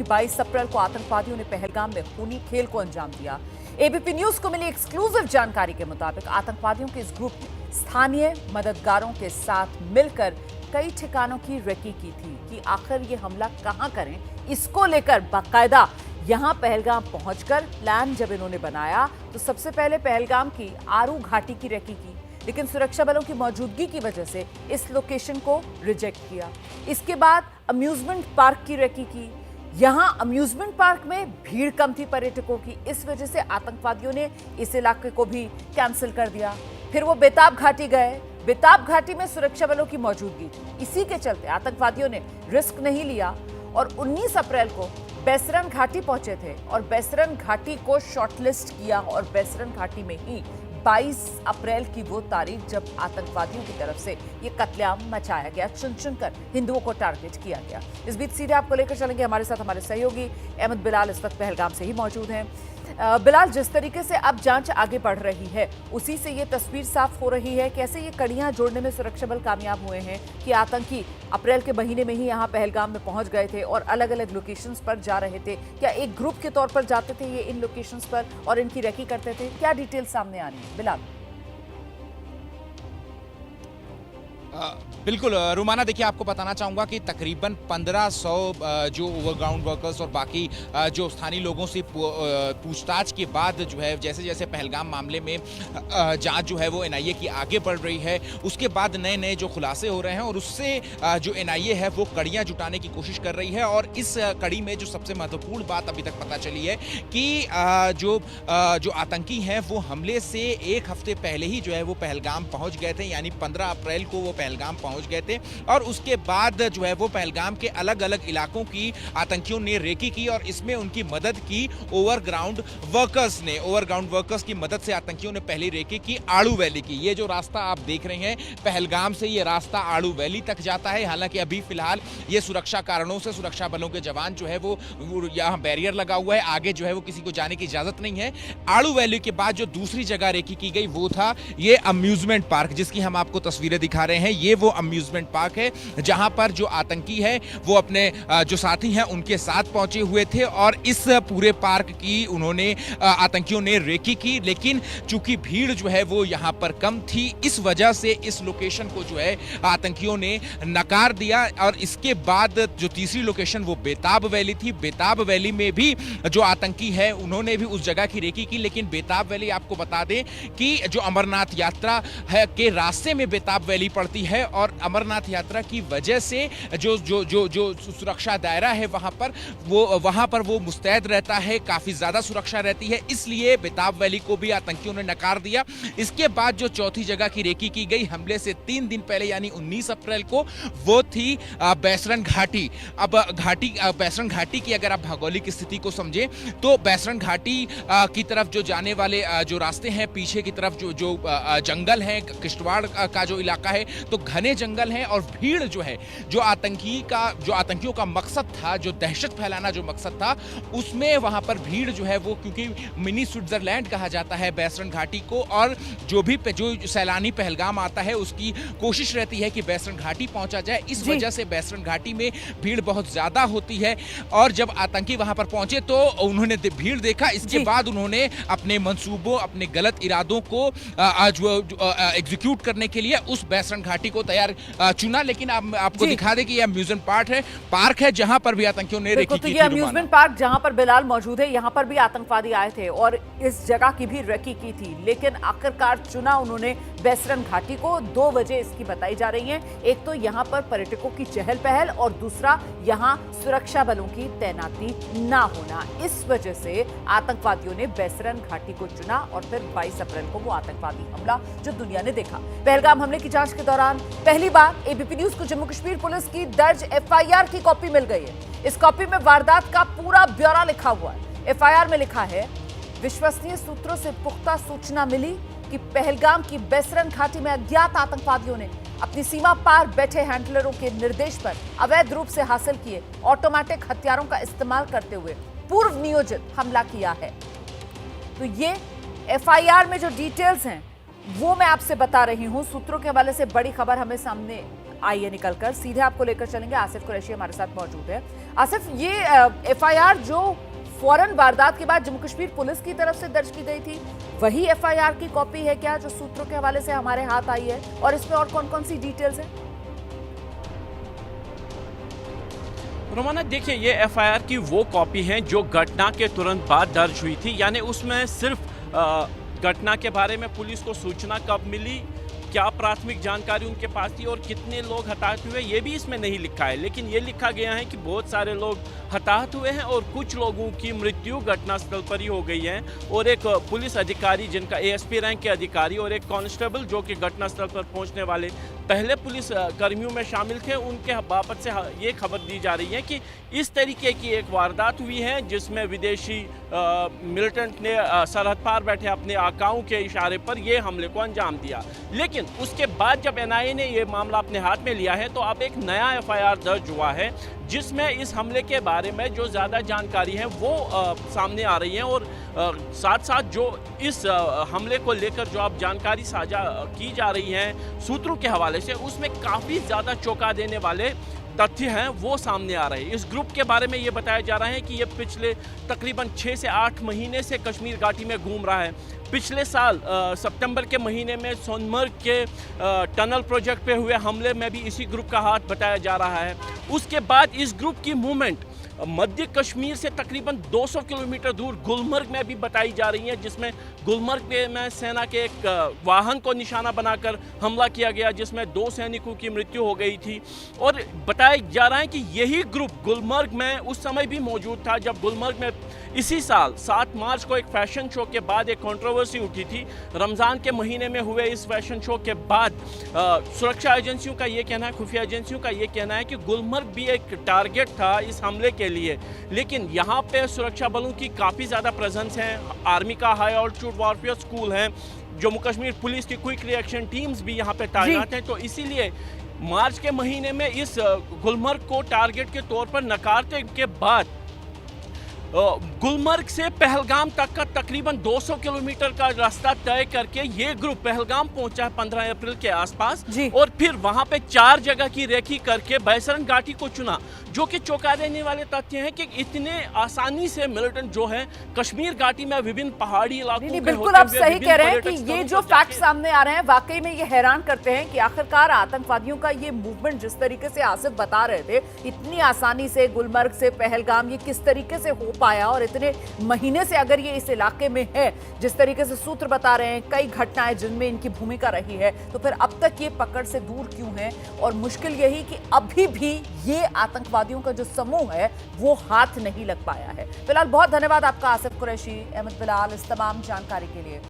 22 अप्रैल को आतंकवादियों ने पहलगाम में खूनी खेल को अंजाम दिया। एबीपी न्यूज को मिली एक्सक्लूसिव जानकारी के मुताबिक आतंकवादियों के इस ग्रुप ने स्थानीय मददगारों के साथ मिलकर कई ठिकानों की रेकी की थी कि आखिर ये हमला कहां करें। इसको लेकर बाकायदा यहां पहलगाम पहुंचकर प्लान जब इन्होंने बनाया तो सबसे पहले पहलगाम की आरू घाटी की रेकी की, लेकिन सुरक्षा बलों की मौजूदगी की वजह से इस लोकेशन को रिजेक्ट किया। इसके बाद अम्यूजमेंट पार्क की रेकी की। यहां अम्यूजमेंट पार्क में भीड़ कम थी पर्यटकों की, इस वजह से आतंकवादियों ने इस इलाके को भी कैंसिल कर दिया। फिर वो बेताब घाटी गए। बेताब घाटी में सुरक्षा बलों की मौजूदगी थी, इसी के चलते आतंकवादियों ने रिस्क नहीं लिया और 19 अप्रैल को बैसरन घाटी पहुंचे थे और बैसरन घाटी को शॉर्टलिस्ट किया और बैसरन घाटी में ही 22 अप्रैल की वो तारीख जब आतंकवादियों की तरफ से ये कत्लेआम मचाया गया, चुन चुनकर हिंदुओं को टारगेट किया गया। इस बीच सीधे आपको लेकर चलेंगे हमारे साथ हमारे सहयोगी अहमद बिलाल इस वक्त पहलगाम से ही मौजूद हैं। बिलाल, जिस तरीके से अब जांच आगे बढ़ रही है उसी से ये तस्वीर साफ हो रही है, कैसे ये कड़ियां जोड़ने में सुरक्षा बल कामयाब हुए हैं कि आतंकी अप्रैल के महीने में ही यहाँ पहलगाम में पहुंच गए थे और अलग अलग लोकेशंस पर जा रहे थे। क्या एक ग्रुप के तौर पर जाते थे ये इन लोकेशंस पर और इनकी रेकी करते थे? क्या डिटेल सामने आ रही है बिलाल? बिल्कुल रुमाना, देखिए आपको बताना चाहूँगा कि तकरीबन 1500 जो ओवरग्राउंड वर्कर्स और बाकी जो स्थानीय लोगों से पूछताछ के बाद जो है जैसे जैसे पहलगाम मामले में जांच जो है वो एनआईए की आगे बढ़ रही है, उसके बाद नए नए जो खुलासे हो रहे हैं और उससे जो एनआईए है वो कड़ियाँ जुटाने की कोशिश कर रही है। और इस कड़ी में जो सबसे महत्वपूर्ण बात अभी तक पता चली है कि जो आतंकी हैं वो हमले से एक हफ्ते पहले ही जो है वो पहलगाम पहुँच गए थे, यानी 15 अप्रैल को वो पहलगाम पहुंच गए थे और उसके बाद जो है वो पहलगाम के अलग अलग इलाकों की आतंकियों ने रेकी की और इसमें उनकी मदद की ओवरग्राउंड वर्कर्स ने। ओवरग्राउंड वर्कर्स की मदद से आतंकियों ने पहली रेकी की आड़ू वैली की। ये जो रास्ता आप देख रहे हैं पहलगाम से, ये रास्ता आड़ू वैली तक जाता है। हालांकि अभी फिलहाल ये सुरक्षा कारणों से सुरक्षा बलों के जवान जो है वो यहाँ बैरियर लगा हुआ है, आगे जो है वो किसी को जाने की इजाजत नहीं है। आड़ू वैली के बाद जो दूसरी जगह रेकी की गई वो था ये अम्यूजमेंट पार्क, जिसकी हम आपको तस्वीरें दिखा रहे हैं। ये वो अम्यूजमेंट पार्क है जहां पर जो आतंकी है वो अपने जो साथी हैं उनके साथ पहुंचे हुए थे और इस पूरे पार्क की उन्होंने आतंकियों ने रेकी की। लेकिन चूंकि भीड़ जो है वो यहां पर कम थी, इस वजह से इस लोकेशन को जो है आतंकियों ने नकार दिया। और इसके बाद जो तीसरी लोकेशन वो बेताब वैली थी। बेताब वैली में भी जो आतंकी है उन्होंने भी उस जगह की रेकी की, लेकिन बेताब वैली आपको बता दें कि जो अमरनाथ यात्रा है के रास्ते में बेताब वैली पड़ती है और अमरनाथ यात्रा की वजह से जो सुरक्षा दायरा है वहां पर वो मुस्तैद रहता है, काफी ज्यादा सुरक्षा रहती है, इसलिए बेताब वैली को भी आतंकियों ने नकार दिया। इसके बाद जो चौथी जगह की रेकी की गई हमले से 3 दिन पहले यानी 19 अप्रैल को, वो थी बैसरन घाटी। अब बैसरन घाटी की अगर आप भौगोलिक स्थिति को समझें तो बैसरन घाटी की तरफ जो जाने वाले जो रास्ते हैं, पीछे की तरफ जो जंगल है, किश्तवाड़ का जो इलाका है, तो घने जंगल हैं और भीड़ जो है जो आतंकियों का मकसद था, जो दहशत फैलाना जो मकसद था, उसमें वहां पर भीड़ जो है वो, क्योंकि मिनी स्विट्जरलैंड कहा जाता है बैसरन घाटी को, और जो सैलानी पहलगाम आता है उसकी कोशिश रहती है कि बैसरन घाटी पहुंचा जाए। इस वजह से बैसरन घाटी में भीड़ बहुत ज्यादा होती है और जब आतंकी वहां पर पहुंचे तो उन्होंने भीड़ देखा। इसके बाद उन्होंने अपने मंसूबों, अपने गलत इरादों को एग्जीक्यूट करने के लिए उस बैसरन घाटी को तैयार चुना। लेकिन आपको दिखा दे कि ये अम्यूजमेंट पार्क है जहां पर भी आतंकियों ने रेकी की थी। ये अम्यूजमेंट पार्क जहां पर बिलाल मौजूद है, यहां पर भी आतंकवादी आए थे और इस जगह की भी रेकी की थी, लेकिन आखिरकार चुना उन्होंने बैसरन घाटी को। 2 वजह इसकी बताई जा रही हैं। एक तो यहां पर पर्यटकों की चहल पहल और दूसरा यहां सुरक्षा बलों की तैनाती ना होना। इस वजह से आतंकवादियों ने बैसरन घाटी को चुना और फिर 22 अप्रैल को वो आतंकवादी हमला जो दुनिया ने देखा। पहलगाम हमले की जांच के दौरान पहली बार एबीपी न्यूज को जम्मू कश्मीर पुलिस की दर्ज एफआईआर की कॉपी मिल गई है। इस कॉपी में वारदात का पूरा ब्यौरा लिखा हुआ है। एफआईआर में लिखा है, विश्वसनीय सूत्रों से पुख्ता सूचना मिली कि पहलगाम की बैसरन घाटी में अज्ञात आतंकवादियों ने अपनी सीमा पार बैठे हैंडलरों के निर्देश पर अवैध रूप से हासिल किए ऑटोमेटिक हथियारों का इस्तेमाल करते हुए पूर्व नियोजित हमला किया है। तो ये एफआईआर में जो डिटेल्स हैं वो मैं आपसे बता रही हूं। सूत्रों के हवाले से बड़ी खबर हमें सामने आई है निकलकर। सीधे आपको लेकर चलेंगे, आसिफ कुरैशी हमारे साथ मौजूद है। आसिफ, ये एफआईआर जो फौरन वारदात के बाद जम्मू कश्मीर पुलिस की तरफ से दर्ज की गई थी, वही एफआईआर की कॉपी है क्या जो सूत्रों के हवाले से हमारे हाथ आई है, और इसमें और कौन कौन सी डिटेल्स हैं? रोमाना, देखिए, ये एफआईआर की वो कॉपी है जो घटना के तुरंत बाद दर्ज हुई थी। यानी उसमें सिर्फ घटना के बारे में पुलिस को सूचना कब मिली, क्या प्राथमिक जानकारी उनके पास थी और कितने लोग हताहत हुए, ये भी इसमें नहीं लिखा है। लेकिन ये लिखा गया है कि बहुत सारे लोग हताहत हुए हैं और कुछ लोगों की मृत्यु घटनास्थल पर ही हो गई है। और एक पुलिस अधिकारी जिनका एएसपी रैंक के अधिकारी और एक कांस्टेबल जो कि घटनास्थल पर पहुंचने वाले पहले पुलिस कर्मियों में शामिल थे, उनके बाबत से ये खबर दी जा रही है कि इस तरीके की एक वारदात हुई है जिसमें विदेशी मिलिटेंट ने सरहद पार बैठे अपने आकाओं के इशारे पर ये हमले को अंजाम दिया। लेकिन उसके बाद जब एनआईए ने ये मामला अपने हाथ में लिया है तो अब एक नया एफआईआर दर्ज हुआ है जिसमें इस हमले के बारे में जो ज़्यादा जानकारी है वो सामने आ रही है। और साथ साथ जो इस हमले को लेकर जो अब जानकारी साझा की जा रही है सूत्रों के हवाले से, उसमें काफ़ी ज़्यादा चौंका देने वाले तथ्य हैं वो सामने आ रहे हैं। इस ग्रुप के बारे में ये बताया जा रहा है कि ये पिछले तकरीबन 6 से 8 महीने से कश्मीर घाटी में घूम रहा है। पिछले साल सितंबर के महीने में सोनमर्ग के टनल प्रोजेक्ट पे हुए हमले में भी इसी ग्रुप का हाथ बताया जा रहा है। उसके बाद इस ग्रुप की मूवमेंट मध्य कश्मीर से तकरीबन 200 किलोमीटर दूर गुलमर्ग में भी बताई जा रही है, जिसमें गुलमर्ग में सेना के एक वाहन को निशाना बनाकर हमला किया गया जिसमें 2 सैनिकों की मृत्यु हो गई थी। और बताया जा रहा है कि यही ग्रुप गुलमर्ग में उस समय भी मौजूद था जब गुलमर्ग में इसी साल 7 मार्च को एक फैशन शो के बाद एक कंट्रोवर्सी उठी थी। रमज़ान के महीने में हुए इस फैशन शो के बाद सुरक्षा एजेंसियों का ये कहना है, खुफिया एजेंसियों का ये कहना है कि गुलमर्ग भी एक टारगेट था इस हमले के लिए। लेकिन यहाँ पे सुरक्षा बलों की काफ़ी ज़्यादा प्रेजेंस है, आर्मी का हाई ऑल्टीट्यूड वॉरफेयर स्कूल है, जम्मू कश्मीर पुलिस की क्विक रिएक्शन टीम्स भी यहाँ पे तैनात हैं। तो इसीलिए मार्च के महीने में इस गुलमर्ग को टारगेट के तौर पर नकारते के बाद गुलमर्ग से पहलगाम तक का तकरीबन 200 किलोमीटर का रास्ता तय करके ये ग्रुप पहलगाम पहुंचा है 15 अप्रैल के आसपास। और फिर वहां पे 4 जगह की रेकी करके बैसरन घाटी को चुना, जो कि चौंका देने वाले तथ्य हैं कि इतने आसानी से मिलिटेंट जो है कश्मीर घाटी में विभिन्न पहाड़ी इलाकों में बिल्कुल आप सही कह रहे हैं कि ये जो फैक्ट सामने आ रहे हैं वाकई में ये हैरान करते हैं कि आखिरकार आतंकवादियों का ये मूवमेंट जिस तरीके से आसिफ बता रहे थे, इतनी आसानी से गुलमर्ग से पहलगाम ये किस तरीके से हो पाया, और इतने महीने से अगर ये इस इलाके में है, जिस तरीके से सूत्र बता रहे हैं, कई घटनाएं जिनमें इनकी भूमिका रही है, तो फिर अब तक ये पकड़ से दूर क्यों है? और मुश्किल यही कि अभी भी ये आतंकवादियों का जो समूह है वो हाथ नहीं लग पाया है। फिलहाल बहुत धन्यवाद आपका आसिफ कुरैशी, अहमद बिलाल, इस तमाम जानकारी के लिए।